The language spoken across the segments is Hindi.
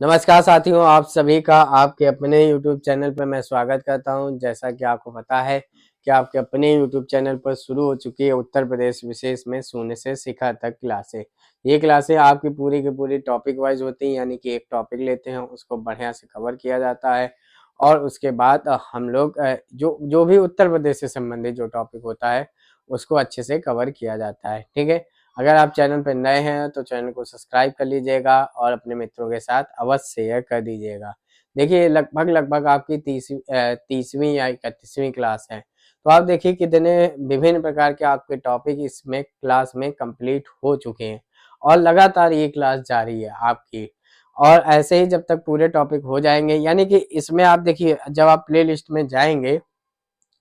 नमस्कार साथियों, आप सभी का आपके अपने YouTube चैनल पर मैं स्वागत करता हूं। जैसा कि आपको पता है कि आपके अपने YouTube चैनल पर शुरू हो चुकी है उत्तर प्रदेश विशेष में शून्य से शिखर तक क्लासें। ये क्लासें आपकी पूरी की पूरी टॉपिक वाइज होती हैं, यानी कि एक टॉपिक लेते हैं, उसको बढ़िया से कवर किया जाता है और उसके बाद हम लोग जो जो भी उत्तर प्रदेश से संबंधित जो टॉपिक होता है उसको अच्छे से कवर किया जाता है। ठीक है, अगर आप चैनल पर नए हैं तो चैनल को सब्सक्राइब कर लीजिएगा और अपने मित्रों के साथ अवश्य शेयर कर दीजिएगा। देखिए लगभग आपकी 30वीं या 31वीं क्लास है, तो आप देखिए कितने विभिन्न प्रकार के आपके टॉपिक इसमें क्लास में कंप्लीट हो चुके हैं और लगातार ये क्लास जारी है आपकी। और ऐसे ही जब तक पूरे टॉपिक हो जाएंगे, यानी कि इसमें आप देखिए जब आप प्ले लिस्ट में जाएंगे,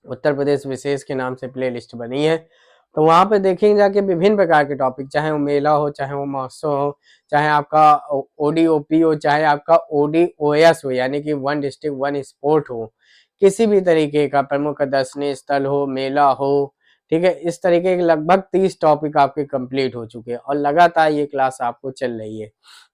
उत्तर प्रदेश विशेष के नाम से प्ले लिस्ट बनी है, तो वहाँ पे देखेंगे जाके विभिन्न प्रकार के टॉपिक, चाहे वो मेला हो, चाहे वो महोत्सव हो, चाहे आपका ओडीओपी हो, चाहे आपका ओडीओएस हो, यानी कि वन डिस्ट्रिक्ट वन स्पोर्ट हो, किसी भी तरीके का प्रमुख दर्शनीय स्थल हो, मेला हो, ठीक है, इस तरीके के लगभग 30 टॉपिक आपके कंप्लीट हो चुके हैं और लगातार ये क्लास आपको चल रही है।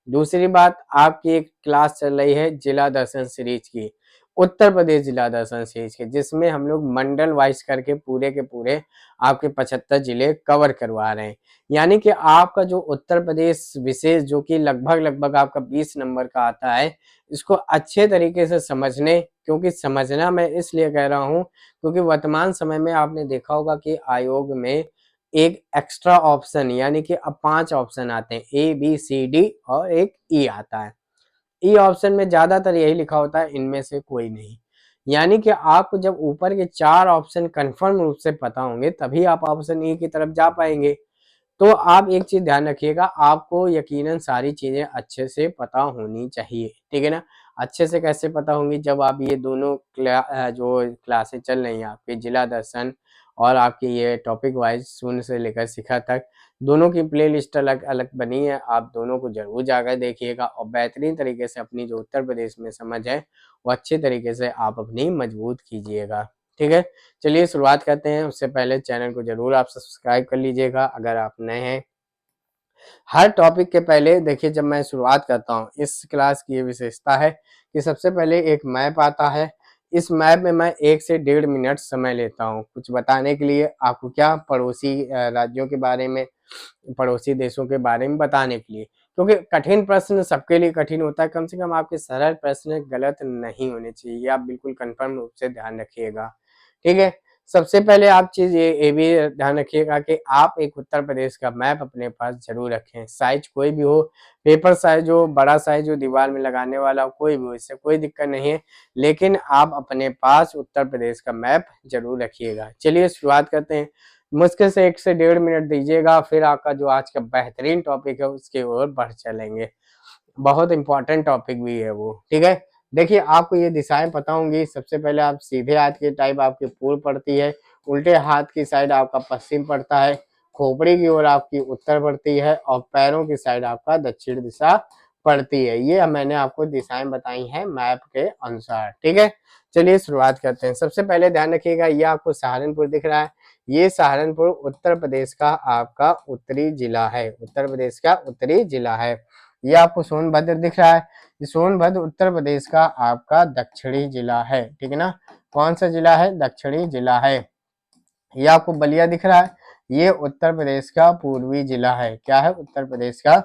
दूसरी बात, आपकी एक क्लास चल रही है जिला दर्शन सीरीज की, उत्तर प्रदेश जिला दर्शन सीरीज के, जिसमें हम लोग मंडल वाइज करके पूरे के पूरे आपके 75 जिले कवर करवा रहे हैं। यानी कि आपका जो उत्तर प्रदेश विशेष जो कि लगभग आपका 20 नंबर का आता है, इसको अच्छे तरीके से समझने, क्योंकि समझना मैं इसलिए कह रहा हूँ क्योंकि वर्तमान समय में आपने देखा होगा कि आयोग में एक एक्स्ट्रा ऑप्शन, यानी कि अब 5 ऑप्शन आते हैं, ए बी सी डी और एक ई आता है। ई ऑप्शन में ज्यादातर यही लिखा होता है इनमें से कोई नहीं, यानी कि आपको जब ऊपर के 4 ऑप्शन कंफर्म रूप से पता होंगे तभी आप ऑप्शन ई की तरफ जा पाएंगे। तो आप एक चीज ध्यान रखिएगा, आपको यकीनन सारी चीजें अच्छे से पता होनी चाहिए, ठीक है ना। अच्छे से कैसे पता होंगी, जब आप ये दोनों जो क्लासें चल रही हैं आपके जिला दर्शन और आपकी ये टॉपिक वाइज शून्य से लेकर शिखर तक, दोनों की प्ले लिस्ट अलग अलग बनी है, आप दोनों को जरूर जाकर देखिएगा और बेहतरीन तरीके से अपनी जो उत्तर प्रदेश में समझ है वो अच्छे तरीके से आप अपनी मजबूत कीजिएगा। ठीक है, चलिए शुरुआत करते हैं। उससे पहले चैनल को जरूर आप सब्सक्राइब कर लीजिएगा अगर आप नए हैं। हर टॉपिक के पहले देखिए, जब मैं शुरुआत करता हूँ, इस क्लास की ये विशेषता है कि सबसे पहले एक मैप आता है। इस मैप में मैं 1 से 1.5 मिनट समय लेता हूँ कुछ बताने के लिए, आपको क्या पड़ोसी राज्यों के बारे में, पड़ोसी देशों के बारे में बताने के लिए, क्योंकि कठिन प्रश्न सबके लिए कठिन होता है, कम से कम आपके सरल प्रश्न गलत नहीं होने चाहिए, ये आप बिल्कुल कंफर्म रूप से ध्यान रखिएगा। ठीक है, सबसे पहले आप चीज ये भी ध्यान रखिएगा कि आप एक उत्तर प्रदेश का मैप अपने पास जरूर रखें, साइज कोई भी हो, पेपर साइज हो, बड़ा साइज हो, दीवार में लगाने वाला हो, कोई भी हो, इससे कोई दिक्कत नहीं है, लेकिन आप अपने पास उत्तर प्रदेश का मैप जरूर रखिएगा। चलिए शुरुआत करते हैं। मुश्किल से 1 से 1.5 मिनट दीजिएगा, फिर आपका जो आज का बेहतरीन टॉपिक है उसके ओर बढ़ चलेंगे। बहुत इंपॉर्टेंट टॉपिक भी है वो, ठीक है। देखिए, आपको ये दिशाएं पता होंगी। सबसे पहले आप सीधे हाथ की टाइप आपकी पूर्व पड़ती है, उल्टे हाथ की साइड आपका पश्चिम पड़ता है, खोपड़ी की ओर आपकी उत्तर पड़ती है और पैरों की साइड आपका दक्षिण दिशा पड़ती है। ये मैंने आपको दिशाएं बताई हैं मैप के अनुसार, ठीक है। चलिए शुरुआत करते हैं। सबसे पहले ध्यान रखिएगा, ये आपको सहारनपुर दिख रहा है, ये सहारनपुर उत्तर प्रदेश का आपका उत्तरी जिला है, उत्तर प्रदेश का उत्तरी जिला है। ये आपको सोनभद्र दिख रहा है, ये सोनभद्र उत्तर प्रदेश का आपका दक्षिणी जिला है, ठीक है ना। कौन सा जिला है? दक्षिणी जिला है। ये आपको बलिया दिख रहा है, ये उत्तर प्रदेश का पूर्वी जिला है। क्या है? उत्तर प्रदेश का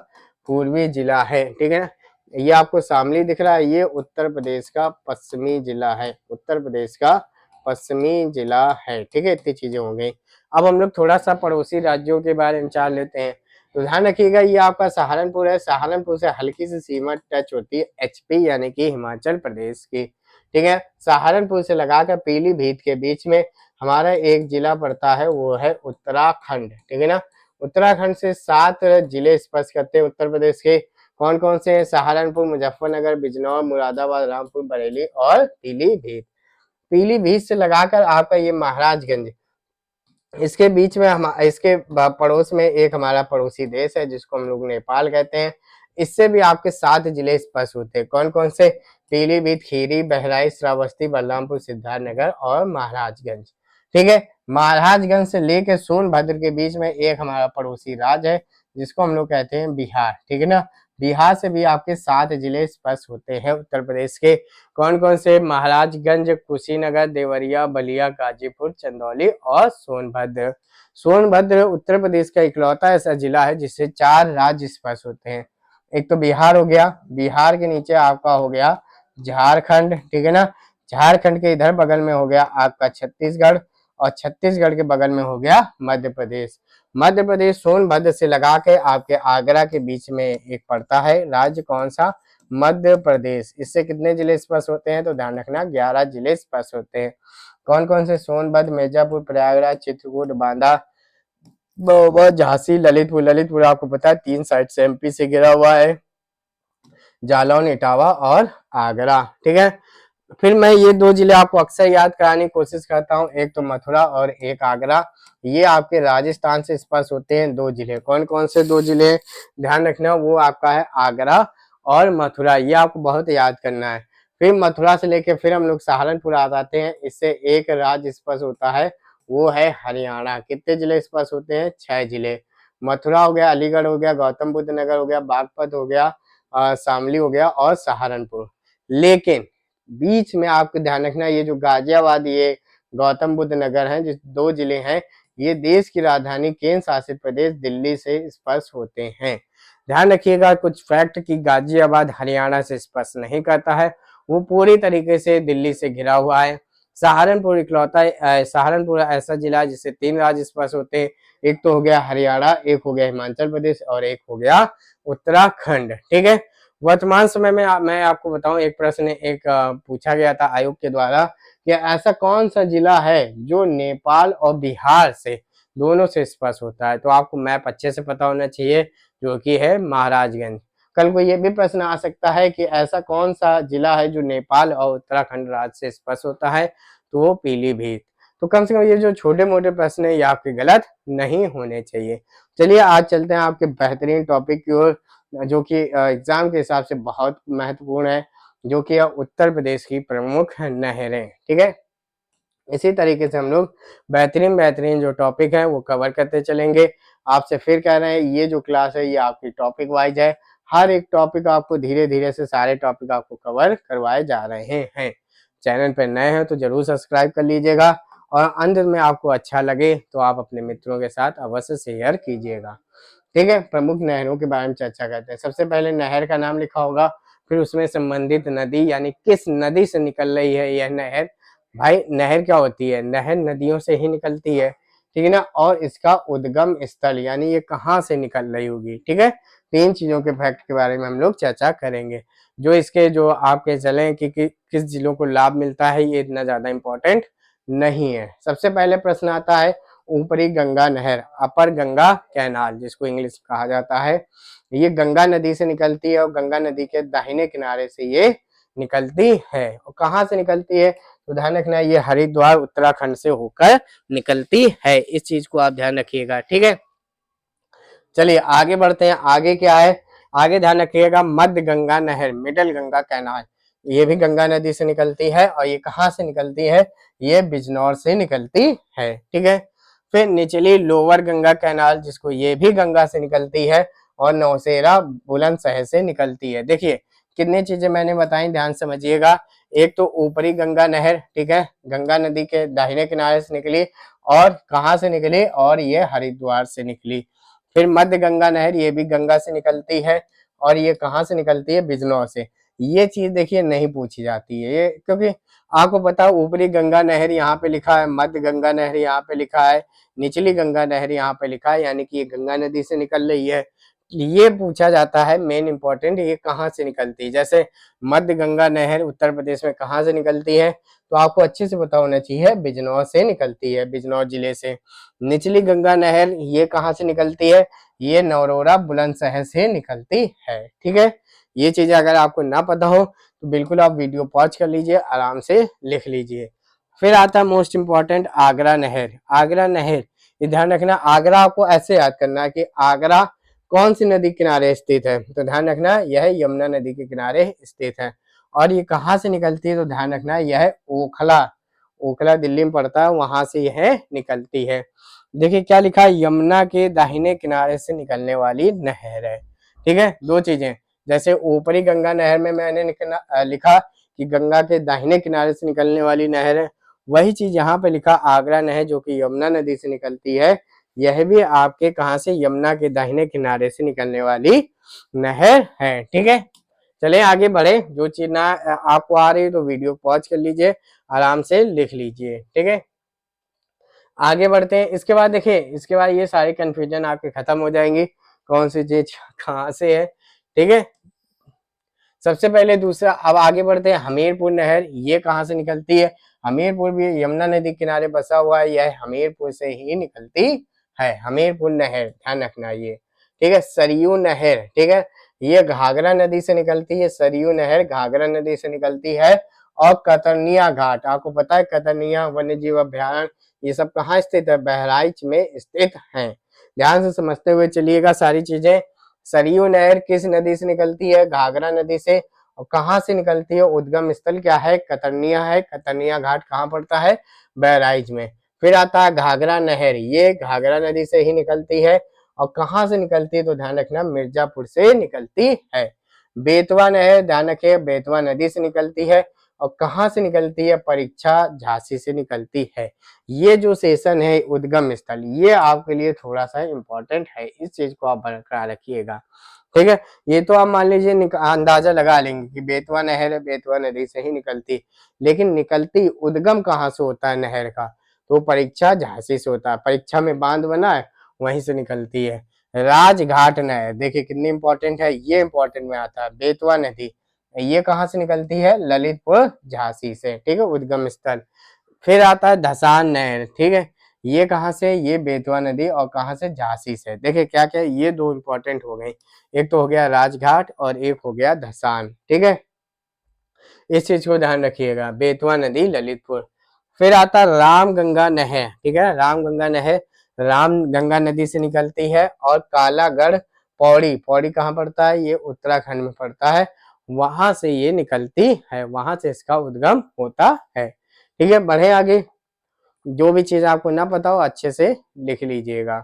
पूर्वी जिला है, ठीक है ना। ये आपको शामली दिख रहा है, ये उत्तर प्रदेश का पश्चिमी जिला है, उत्तर प्रदेश का पश्चिमी जिला है, ठीक है। इतनी चीजें हो गई। अब हम लोग थोड़ा सा पड़ोसी राज्यों के बारे में जान लेते हैं। तो ध्यान रखिएगा, ये आपका सहारनपुर है, सहारनपुर से हल्की सी सीमा टच होती है एचपी यानी कि हिमाचल प्रदेश की, ठीक है। सहारनपुर से लगाकर पीलीभीत के बीच में हमारा एक जिला पड़ता है, वो है उत्तराखंड, ठीक है ना। उत्तराखंड से 7 जिले स्पर्श करते हैं उत्तर प्रदेश के। कौन कौन से हैं? सहारनपुर, मुजफ्फरनगर, बिजनौर, मुरादाबाद, रामपुर, बरेली और पीलीभीत। पीलीभीत से लगाकर आपका ये महाराजगंज, इसके बीच में हम, इसके पड़ोस में एक हमारा पड़ोसी देश है जिसको हम लोग नेपाल कहते हैं। इससे भी आपके 7 जिले स्पर्श होते हैं। कौन कौन से? पीलीभीत, खीरी, बहराइच, श्रावस्ती, बलरामपुर, सिद्धार्थनगर और महाराजगंज, ठीक है। महाराजगंज से लेकर सोनभद्र के बीच में एक हमारा पड़ोसी राज्य है जिसको हम लोग कहते हैं बिहार, ठीक है ना। बिहार से भी आपके 7 जिले स्पर्श होते हैं उत्तर प्रदेश के। कौन कौन से? महाराजगंज, कुशीनगर, देवरिया, बलिया, गाजीपुर, चंदौली और सोनभद्र। सोनभद्र उत्तर प्रदेश का इकलौता ऐसा जिला है जिससे 4 राज्य स्पर्श होते हैं। एक तो बिहार हो गया, बिहार के नीचे आपका हो गया झारखंड, ठीक है ना। झारखंड के इधर बगल में हो गया आपका छत्तीसगढ़, और छत्तीसगढ़ के बगल में हो गया मध्य प्रदेश। मध्य प्रदेश सोनभद्र से लगा के आपके आगरा के बीच में एक पड़ता है राज्य, कौन सा? मध्य प्रदेश। इससे कितने जिले स्पर्श होते हैं? तो ध्यान रखना 11 जिले स्पर्श होते हैं। कौन कौन से? सोनभद्र, मिर्जापुर, प्रयागराज, चित्रकूट, बांदा, महोबा, झांसी, ललितपुर। ललितपुर आपको पता है 3 साइड से एमपी से घिरा हुआ है, जालौन, इटावा और आगरा, ठीक है। फिर मैं ये 2 जिले आपको अक्सर याद कराने की कोशिश करता हूँ, एक तो मथुरा और एक आगरा। ये आपके राजस्थान से स्पर्श होते हैं 2 जिले। कौन कौन से 2 जिले? ध्यान रखना, वो आपका है आगरा और मथुरा। ये आपको बहुत याद करना है। फिर मथुरा से लेके फिर हम लोग सहारनपुर आ जाते हैं, इससे एक राज्य स्पर्श होता है, वो है हरियाणा। कितने जिले स्पर्श होते हैं? 6 जिले। मथुरा हो गया, अलीगढ़ हो गया, गौतम बुद्ध नगर हो गया, बागपत हो गया, शामली हो गया और सहारनपुर। लेकिन बीच में आपको ध्यान रखना, ये जो गाजियाबाद, ये गौतम बुद्ध नगर है, जो 2 जिले हैं, ये देश की राजधानी केंद्र शासित प्रदेश दिल्ली से स्पर्श होते हैं। ध्यान रखिएगा कुछ फैक्ट की गाजियाबाद हरियाणा से स्पर्श नहीं करता है, वो पूरी तरीके से दिल्ली से घिरा हुआ है। सहारनपुर इकलौता सहारनपुर ऐसा जिला है जिससे 3 राज्य स्पर्श होते हैं, एक तो हो गया हरियाणा, एक हो गया हिमाचल प्रदेश और एक हो गया उत्तराखंड, ठीक है। वर्तमान समय में मैं आपको बताऊं, एक प्रश्न पूछा गया था आयोग के द्वारा कि ऐसा कौन सा जिला है जो नेपाल और बिहार से दोनों से स्पर्श होता है। तो आपको मैप अच्छे से पता होना चाहिए, जो कि है महाराजगंज। कल को ये भी प्रश्न आ सकता है कि ऐसा कौन सा जिला है जो नेपाल और उत्तराखंड राज्य से स्पर्श होता है, तो वो पीलीभीत। तो कम से कम ये जो छोटे मोटे प्रश्न है ये आपके गलत नहीं होने चाहिए। चलिए आज चलते हैं आपके बेहतरीन टॉपिक की ओर, जो कि एग्जाम के हिसाब से बहुत महत्वपूर्ण है, जो कि उत्तर प्रदेश की प्रमुख नहरें, ठीक है। इसी तरीके से हम लोग बेहतरीन बेहतरीन जो टॉपिक है वो कवर करते चलेंगे। आपसे फिर कह रहे हैं, ये जो क्लास है ये आपकी टॉपिक वाइज है, हर एक टॉपिक आपको धीरे धीरे से सारे टॉपिक आपको कवर करवाए जा रहे हैं। चैनल पर नए हैं तो जरूर सब्सक्राइब कर लीजिएगा, और अंत में आपको अच्छा लगे तो आप अपने मित्रों के साथ अवश्य शेयर कीजिएगा, ठीक है। प्रमुख नहरों के बारे में चर्चा करते हैं। सबसे पहले नहर का नाम लिखा होगा, फिर उसमें संबंधित नदी, यानी किस नदी से निकल रही है यह नहर। भाई नहर क्या होती है? नहर नदियों से ही निकलती है, ठीक है ना। और इसका उद्गम स्थल, यानी ये कहाँ से निकल रही होगी, ठीक है। 3 चीजों के फैक्ट के बारे में हम लोग चर्चा करेंगे, जो इसके जो आपके चले कि किस जिलों को लाभ मिलता है, ये इतना ज्यादा इंपॉर्टेंट नहीं है। सबसे पहले प्रश्न आता है ऊपरी गंगा नहर, अपर गंगा कैनाल जिसको इंग्लिश कहा जाता है। ये गंगा नदी से निकलती है और गंगा नदी के दाहिने किनारे से ये निकलती है। और कहाँ से निकलती है? तो ध्यान रखना, ये हरिद्वार उत्तराखंड से होकर निकलती है। इस चीज को आप ध्यान रखिएगा, ठीक है। चलिए आगे बढ़ते हैं। आगे क्या है? आगे ध्यान रखिएगा मध्य गंगा नहर, मिडल गंगा कैनाल, ये भी गंगा नदी से निकलती है। और ये कहाँ से निकलती है? ये बिजनौर से निकलती है, ठीक है। फिर निचली लोअर गंगा कैनाल, जिसको ये भी गंगा से निकलती है और नौशेरा बुलंदशहर से निकलती है। देखिए कितनी चीजें मैंने बताई, ध्यान समझिएगा। एक तो ऊपरी गंगा नहर, ठीक है, गंगा नदी के दाहिने किनारे से निकली, और कहाँ से निकली? और ये हरिद्वार से निकली। फिर मध्य गंगा नहर, ये भी गंगा से निकलती है, और ये कहाँ से निकलती है? बिजनौर से। ये चीज देखिए नहीं पूछी जाती है ये, क्योंकि आपको पता है ऊपरी गंगा नहर यहाँ पे लिखा है, मध्य गंगा नहर यहाँ पे लिखा है, निचली गंगा नहर यहाँ पे लिखा है, यानी कि ये गंगा नदी से निकल रही है। ये पूछा जाता है मेन इंपॉर्टेंट, ये कहाँ से निकलती है। जैसे मध्य गंगा नहर उत्तर प्रदेश में कहाँ से निकलती है? तो आपको अच्छे से पता होना चाहिए, बिजनौर से निकलती है, बिजनौर जिले से। निचली गंगा नहर ये कहाँ से निकलती है? ये नौरोरा बुलंदशहर से निकलती है, ठीक है। ये चीजें अगर आपको ना पता हो तो बिल्कुल आप वीडियो पॉज कर लीजिए, आराम से लिख लीजिए। फिर आता है मोस्ट इंपॉर्टेंट आगरा नहर। आगरा नहर, ये ध्यान रखना, आगरा आपको ऐसे याद करना है कि आगरा कौन सी नदी किनारे स्थित है? तो ध्यान रखना यह यमुना नदी के किनारे स्थित है। और ये कहाँ से निकलती है? तो ध्यान रखना यह ओखला, ओखला दिल्ली में पड़ता है, वहां से यह निकलती है। देखिए क्या लिखा है, यमुना के दाहिने किनारे से निकलने वाली नहर है, ठीक है। 2 चीजें, जैसे ऊपरी गंगा नहर में मैंने लिखा कि गंगा के दाहिने किनारे से निकलने वाली नहर है, वही चीज यहाँ पे लिखा आगरा नहर जो कि यमुना नदी से निकलती है, यह भी आपके कहाँ से, यमुना के दाहिने किनारे से निकलने वाली नहर है। ठीक है, चले आगे बढ़े। जो चीज ना आपको आ रही है तो वीडियो पॉज कर लीजिए, आराम से लिख लीजिए। ठीक है, आगे बढ़ते हैं। इसके बाद देखिए, इसके बाद ये सारी कंफ्यूजन आपके खत्म हो जाएंगी, कौन सी चीज कहाँ से है। ठीक है, सबसे पहले दूसरा, अब आगे बढ़ते हैं। हमीरपुर नहर ये कहाँ से निकलती है? हमीरपुर भी यमुना नदी किनारे बसा हुआ है, यह हमीरपुर से ही निकलती है। हमीरपुर नहर ध्यान रखना ये। ठीक है, सरयू नहर, ठीक है, ये घाघरा नदी से निकलती है। सरयू नहर घाघरा नदी से निकलती है। और कतरनिया घाट, आपको पता है कतरनिया वन्य जीव अभ्यारण्य ये सब कहाँ स्थित है? बहराइच में स्थित है। ध्यान से समझते हुए चलिएगा सारी चीजें। सरयू नहर किस नदी से निकलती है? घाघरा नदी से। और कहाँ से निकलती है? उद्गम स्थल क्या है? कतरनिया है। कतरनिया घाट कहाँ पड़ता है? बहराइच में। फिर आता है घाघरा नहर, ये घाघरा नदी से ही निकलती है। और कहाँ से निकलती है? तो ध्यान रखना मिर्जापुर से निकलती है। बेतवा नहर ध्यान रखिए, बेतवा नदी से निकलती है। और कहाँ से निकलती है? परीक्षा झांसी से निकलती है। ये जो सेशन है उद्गम स्थल, ये आपके लिए थोड़ा सा इंपॉर्टेंट है, इस चीज को आप बरकरार रखिएगा। ठीक है, ये तो आप मान लीजिए अंदाजा लगा लेंगे कि बेतवा नहर है, बेतवा नदी से ही निकलती, लेकिन निकलती उद्गम कहाँ से होता है नहर का? तो परीक्षा झांसी से होता है। परीक्षा में बांध बना है, वहीं से निकलती है। राजघाट नहर देखिए कितनी इंपॉर्टेंट है, ये इंपॉर्टेंट में आता है। बेतवा नदी ये कहाँ से निकलती है? ललितपुर झांसी से। ठीक है, उद्गम स्थल। फिर आता है धसान नहर, ठीक है, ये कहाँ से? ये बेतवा नदी, और कहाँ से? झांसी से। देखिए क्या क्या, ये दो इंपॉर्टेंट हो गई, एक तो हो गया राजघाट और एक हो गया धसान। ठीक है, इस चीज को ध्यान रखिएगा, बेतवा नदी ललितपुर। फिर आता रामगंगा नहर, ठीक है, रामगंगा नहर रामगंगा नदी से निकलती है। और कालागढ़ पौड़ी, पौड़ी कहाँ पड़ता है? ये उत्तराखंड में पड़ता है, वहां से ये निकलती है, वहां से इसका उद्गम होता है। ठीक है, बढ़े आगे। जो भी चीज आपको ना पता हो अच्छे से लिख लीजिएगा।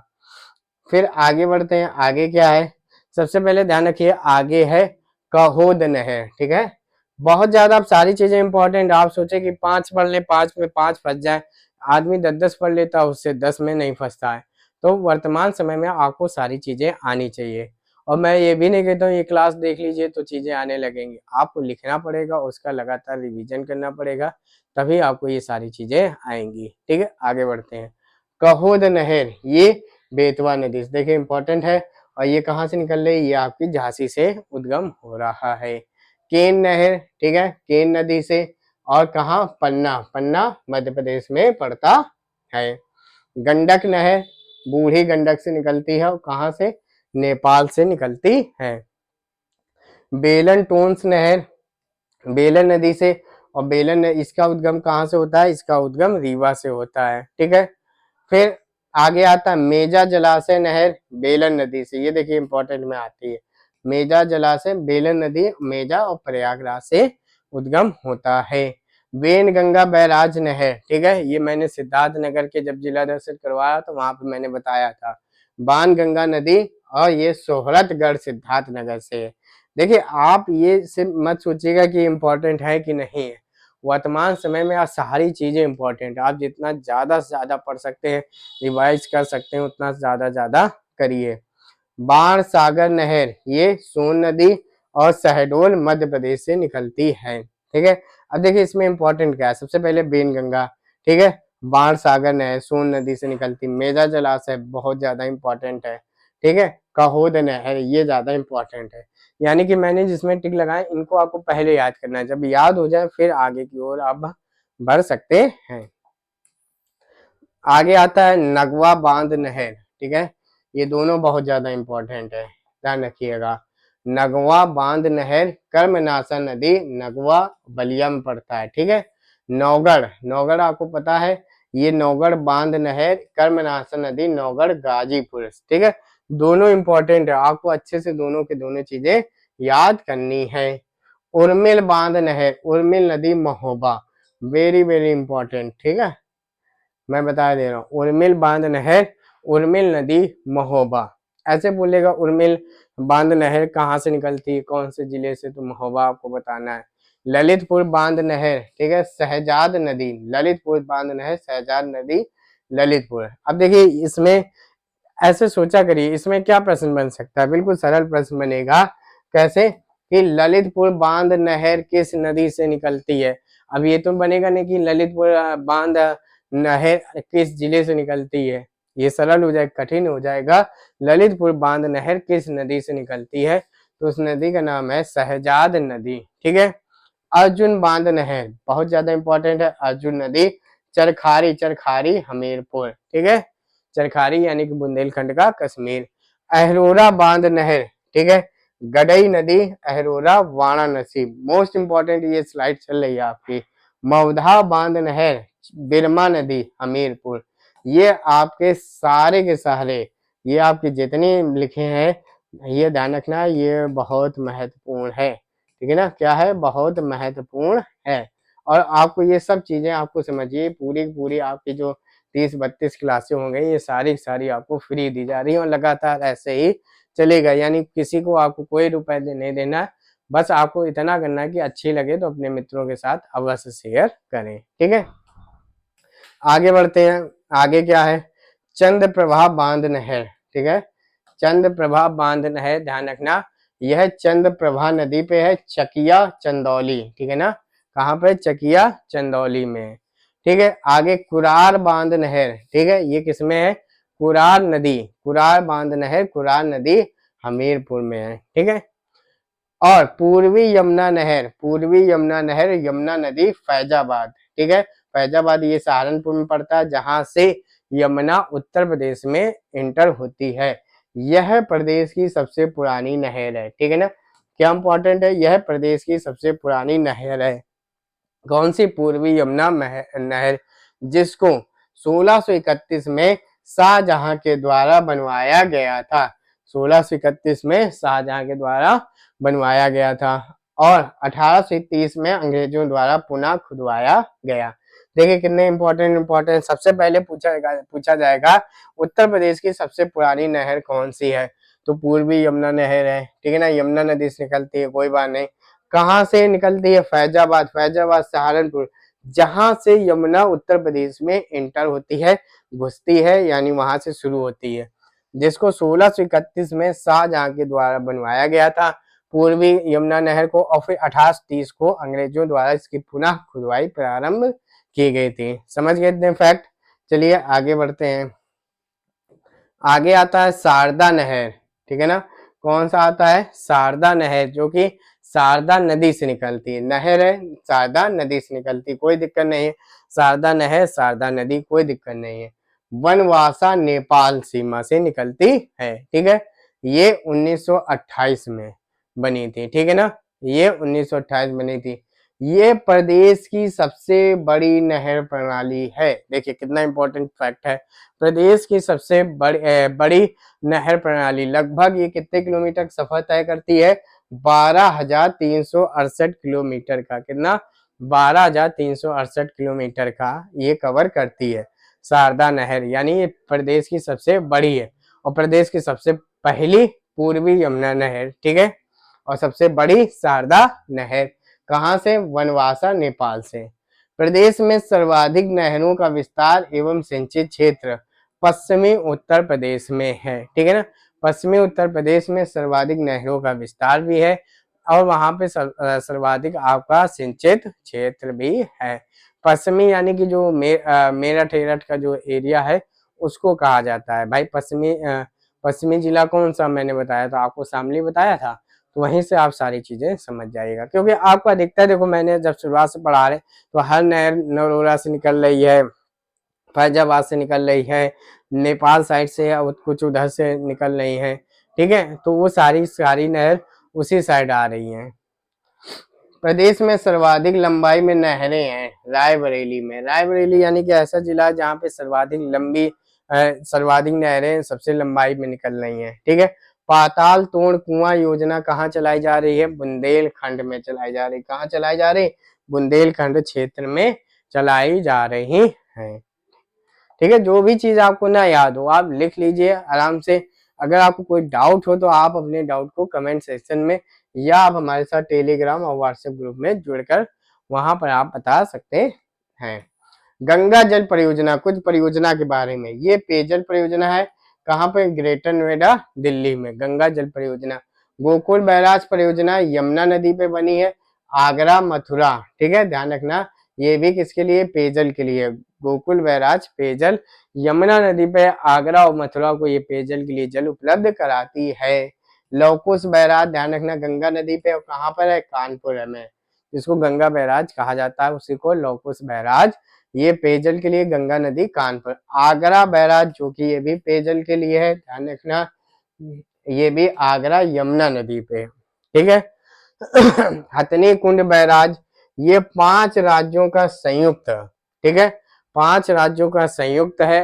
फिर आगे बढ़ते हैं, आगे क्या है? सबसे पहले ध्यान रखिए, आगे है कहोद नहर। ठीक है, बहुत ज्यादा अब सारी चीजें इंपॉर्टेंट, आप सोचे कि 5 पढ़ ले, 5 में 5 फंस जाए, आदमी 10-10 पढ़ लेता है, उससे 10 में नहीं फंसता है। तो वर्तमान समय में आपको सारी चीजें आनी चाहिए। और मैं ये भी नहीं कहता हूँ ये क्लास देख लीजिए तो चीजें आने लगेंगी, आपको लिखना पड़ेगा, उसका लगातार रिवीजन करना पड़ेगा, तभी आपको ये सारी चीजें आएंगी। ठीक है, आगे बढ़ते हैं। कहोद नहर ये बेतवा नदी से, देखिए इंपॉर्टेंट है। और ये कहाँ से निकल रही है? ये आपकी झांसी से उद्गम हो रहा है। केन नहर, ठीक है, केन नदी से। और कहाँ? पन्ना, पन्ना मध्य प्रदेश में पड़ता है। गंडक नहर बूढ़ी गंडक से निकलती है, और कहाँ से? नेपाल से निकलती है। बेलन टोन्स नहर बेलन नदी से। और बेलन इसका उद्गम कहाँ से होता है? इसका उद्गम रीवा से होता है। ठीक है, फिर आगे आता है मेजा जलाशय नहर बेलन नदी से, ये देखिए इंपॉर्टेंट में आती है। मेजा जलाशय बेलन नदी मेजा और प्रयागराज से उद्गम होता है। वेन गंगा बैराज नहर, ठीक है, ये मैंने सिद्धार्थ नगर के जब जिला दर्शन करवाया तो वहां पे मैंने बताया था। बाण गंगा नदी, और ये सोहरतगढ़ सिद्धार्थ नगर से है। देखिए आप ये सिर्फ मत सोचिएगा कि इम्पोर्टेंट है कि नहीं है, वर्तमान समय में आज सारी चीजें इंपॉर्टेंट है, आप जितना ज्यादा से ज्यादा पढ़ सकते हैं, रिवाइज कर सकते हैं, उतना ज्यादा करिए। बाण सागर नहर ये सोन नदी और शहडोल मध्य प्रदेश से निकलती है। ठीक है, अब देखिए इसमें इंपॉर्टेंट क्या है? सबसे पहले बेन गंगा, ठीक है, बाण सागर नहर सोन नदी से निकलती। मेजा जलाशय बहुत ज्यादा इंपॉर्टेंट है। ठीक है, कहोद नहर ये ज्यादा इंपॉर्टेंट है। यानी कि मैंने जिसमें टिक लगाए इनको आपको पहले याद करना है, जब याद हो जाए फिर आगे की ओर आप बढ़ सकते हैं। आगे आता है नगवा बांध नहर, ठीक है, ये दोनों बहुत ज्यादा इंपॉर्टेंट है, ध्यान रखिएगा। नगवा बांध नहर कर्मनाशा नदी नगवा बलिया में पड़ता है। ठीक है, नौगढ़, नौगढ़ आपको पता है, ये नौगढ़ बांध नहर कर्मनाशा नदी नौगढ़ गाजीपुर। ठीक है, दोनों इंपॉर्टेंट है, आपको अच्छे से दोनों के दोनों चीजें याद करनी है। उर्मिल बांध नहर उर्मिल नदी महोबा, वेरी वेरी इंपॉर्टेंट। ठीक है, मैं बता दे रहा हूँ, उर्मिल बांध नहर उर्मिल नदी महोबा, ऐसे बोलेगा उर्मिल बांध नहर कहाँ से निकलती है, कौन से जिले से, तो महोबा आपको बताना है। ललितपुर बांध नहर, ठीक है, शहजाद नदी, ललितपुर बांध नहर शहजाद नदी ललितपुर। अब देखिए इसमें ऐसे सोचा करिए इसमें क्या प्रश्न बन सकता है, बिल्कुल सरल प्रश्न बनेगा। कैसे कि ललितपुर बांध नहर किस नदी से निकलती है। अब ये तो बनेगा नहीं कि ललितपुर बांध नहर किस जिले से निकलती है, ये सरल हो जाएगा, कठिन हो जाएगा। ललितपुर बांध नहर किस नदी से निकलती है, तो उस नदी का नाम है शहजाद नदी, ठीक है। अर्जुन बांध नहर बहुत ज्यादा इंपॉर्टेंट है, अर्जुन नदी चरखारी, चरखारी हमीरपुर, ठीक है, चरखारी यानी कि बुंदेलखंड का कश्मीर। अहरोरा बांध नहर, ठीक है, गडई नदी अहरोरा वाराणसी, मोस्ट इंपॉर्टेंट ये स्लाइड चल रही है आपकी। मौधा बांध नहर बिरमा नदी हमीरपुर। ये आपके सारे के सारे, ये आपके जितने लिखे हैं ये ध्यान रखना, ये बहुत महत्वपूर्ण है, ठीक है ना, क्या है, बहुत महत्वपूर्ण है। और आपको ये सब चीजें आपको समझिए, पूरी पूरी आपकी जो 30-32 क्लासें हो गई, ये सारी सारी आपको फ्री दी जा रही है और लगातार ऐसे ही चलेगा, यानी किसी को आपको कोई रुपए नहीं देना, बस आपको इतना करना है कि अच्छी लगे तो अपने मित्रों के साथ अवश्य शेयर करें, ठीक है। आगे बढ़ते हैं, आगे क्या है, चंद्र प्रभा बांध नहर, ठीक है, चंद्र प्रभा बांध नहर ध्यान रखना, यह चंद्र प्रभा नदी पे है, चकिया चंदौली, ठीक है ना, कहाँ पे, चकिया चंदौली में, ठीक है। आगे कुरार बांध नहर, ठीक है, ये किसमें है, कुरार नदी, कुरार बांध नहर कुरार नदी हमीरपुर में है, ठीक है। और पूर्वी यमुना नहर, पूर्वी यमुना नहर यमुना नदी फैजाबाद, ठीक है, फैजाबाद ये सहारनपुर में पड़ता है, जहां से यमुना उत्तर प्रदेश में इंटर होती है। यह प्रदेश की सबसे पुरानी नहर है, ठीक है ना, क्या इंपॉर्टेंट है, यह प्रदेश की सबसे पुरानी नहर है। कौन सी, पूर्वी यमुना नहर, जिसको 1631 में शाहजहां के द्वारा बनवाया गया था, 1631 में शाहजहां के द्वारा बनवाया गया था और 1830 में अंग्रेजों द्वारा पुनः खुदवाया गया। देखिए कितने इंपॉर्टेंट, सबसे पहले पूछा जाएगा उत्तर प्रदेश की सबसे पुरानी नहर कौन सी है, तो पूर्वी यमुना नहर है, ठीक है ना, यमुना नदी से निकलती है, कोई बात नहीं। कहाँ से निकलती है, फैजाबाद, फैजाबाद सहारनपुर, जहां से यमुना उत्तर प्रदेश में इंटर होती है, घुसती है, यानी वहां से शुरू होती है, जिसको 1631 में शाहजहां के द्वारा बनवाया गया था पूर्वी यमुना नहर को, और फिर 1830 को अंग्रेजों द्वारा इसकी पुनः खुदवाई प्रारंभ की गई थी। समझ गए इतने फैक्ट। चलिए आगे बढ़ते हैं, आगे आता है शारदा नहर, ठीक है ना, कौन सा आता है, शारदा नहर, जो कि शारदा नदी से निकलती है, नहर है शारदा नदी से निकलती, कोई दिक्कत नहीं है, शारदा नहर शारदा नदी कोई दिक्कत नहीं है। वनवासा नेपाल सीमा से निकलती है, ठीक है, ये 1928 में बनी थी, ठीक है ना, ये 1928 बनी थी। ये प्रदेश की सबसे बड़ी नहर प्रणाली है, देखिए कितना इंपॉर्टेंट फैक्ट है, प्रदेश की सबसे बड़ी नहर प्रणाली, लगभग ये कितने किलोमीटर सफर तय करती है, 12,368 किलोमीटर का, कितना, 12,368 किलोमीटर का ये कवर करती है शारदा नहर, यानी ये प्रदेश की सबसे बड़ी है और प्रदेश की सबसे पहली पूर्वी यमुना नहर, ठीक है, और सबसे बड़ी शारदा नहर, कहां से, वनवासा नेपाल से। प्रदेश में सर्वाधिक नहरों का विस्तार एवं सिंचित क्षेत्र पश्चिमी उत्तर प्रदेश में है, ठीक है ना, पश्चिमी उत्तर प्रदेश में सर्वाधिक नहरों का विस्तार भी है और वहां पे सर्वाधिक आपका सिंचित क्षेत्र भी है। पश्चिमी यानी कि जो मेरठ एरठ का जो एरिया है उसको कहा जाता है भाई पश्चिमी जिला कौन सा, मैंने बताया था आपको, शामली बताया था, तो वहीं से आप सारी चीजें समझ जाइएगा, क्योंकि आपको अधिकतर देखो मैंने जब शुरुआत से पढ़ा रहे तो हर नहर नरोरा से निकल रही है, फैजाबाद से निकल रही है, नेपाल साइड से और कुछ उधर से निकल रही है, ठीक है, तो वो सारी नहर उसी साइड आ रही हैं। प्रदेश में सर्वाधिक लंबाई में नहरें हैं रायबरेली में, रायबरेली यानी कि ऐसा जिला है जहाँ पे सर्वाधिक नहरें सबसे लंबाई में निकल रही हैं, ठीक है। पाताल तोड़ कुआं योजना कहाँ चलाई जा रही है, बुंदेलखंड में चलाई जा रही, कहाँ चलाई जा रही, बुंदेलखंड क्षेत्र में चलाई जा रही है, ठीक है। जो भी चीज आपको ना याद हो आप लिख लीजिए आराम से, अगर आपको कोई डाउट हो तो आप अपने डाउट को कमेंट सेक्शन में या आप हमारे साथ टेलीग्राम और व्हाट्सएप ग्रुप में जुड़कर वहां पर आप बता सकते हैं। गंगा जल परियोजना, कुछ परियोजना के बारे में। ये पेयजल परियोजना है, कहाँ पे? ग्रेटर नोएडा दिल्ली में गंगा जल परियोजना। गोकुल बैराज परियोजना यमुना नदी पे बनी है, आगरा मथुरा, ठीक है, ध्यान रखना। ये भी किसके लिए? पेयजल के लिए। गोकुल बैराज पेयजल, यमुना नदी पे आगरा और मथुरा को ये पेयजल के लिए जल उपलब्ध कराती है। लवकुश बैराज, ध्यान रखना, गंगा नदी पे, और कहाँ पर है? कानपुर में। जिसको गंगा बैराज कहा जाता है उसी को लवकुश बैराज। ये पेयजल के लिए गंगा नदी कानपुर। आगरा बैराज जो कि ये भी पेयजल के लिए है, ध्यान रखना, ये भी आगरा यमुना नदी पे, ठीक है। हथनी कुंड बैराज, ये 5 राज्यों का संयुक्त, ठीक है, 5 राज्यों का संयुक्त है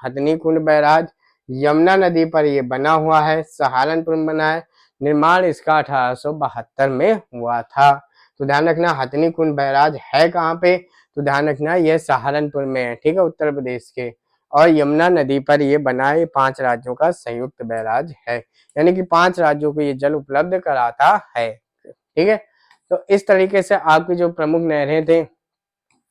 हथनी कुंड बैराज। यमुना नदी पर ये बना हुआ है, सहारनपुर में बना है। निर्माण इसका 1872 में हुआ था। तो ध्यान रखना हथनी कुंड बैराज है कहाँ पे? तो ध्यान रखना ये सहारनपुर में है, ठीक है, उत्तर प्रदेश के। और यमुना नदी पर ये बना है, 5 राज्यों का संयुक्त बैराज है, यानी कि 5 राज्यों को ये जल उपलब्ध कराता है, ठीक है। तो इस तरीके से आपकी जो प्रमुख नहरें थे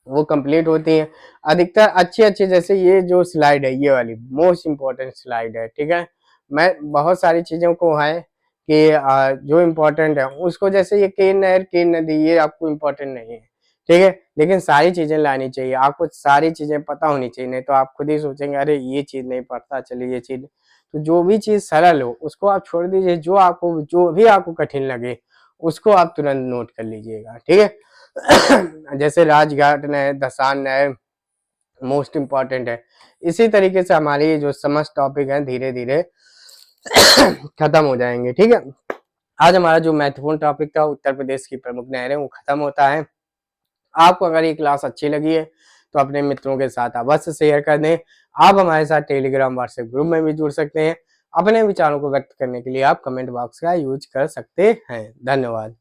वो कंप्लीट होती हैं। अधिकतर अच्छी जैसे ये जो स्लाइड है, ये वाली मोस्ट इंपॉर्टेंट स्लाइड है, ठीक है। मैं बहुत सारी चीजों को है कि जो इम्पोर्टेंट है उसको, जैसे ये केन नहर केन नदी, ये आपको इम्पोर्टेंट नहीं है, ठीक है, लेकिन सारी चीजें लानी चाहिए, आपको सारी चीजें पता होनी चाहिए, नहीं तो आप खुद ही सोचेंगे अरे ये चीज नहीं पता, चलिए ये चीज। तो जो भी चीज सरल हो उसको आप छोड़ दीजिए, जो भी आपको कठिन लगे उसको आप तुरंत नोट कर लीजिएगा, ठीक है। जैसे राजघाट नहर, दसान नहर मोस्ट इंपॉर्टेंट है। इसी तरीके से हमारी जो समस्त टॉपिक है धीरे धीरे खत्म हो जाएंगे, ठीक है। आज हमारा जो महत्वपूर्ण टॉपिक था उत्तर प्रदेश की प्रमुख नहरें, वो खत्म होता है। आपको अगर ये क्लास अच्छी लगी है तो अपने मित्रों के साथ अवश्य शेयर कर दें। आप हमारे साथ टेलीग्राम व्हाट्सएप ग्रुप में भी जुड़ सकते हैं। अपने विचारों को व्यक्त करने के लिए आप कमेंट बॉक्स का यूज कर सकते हैं। धन्यवाद।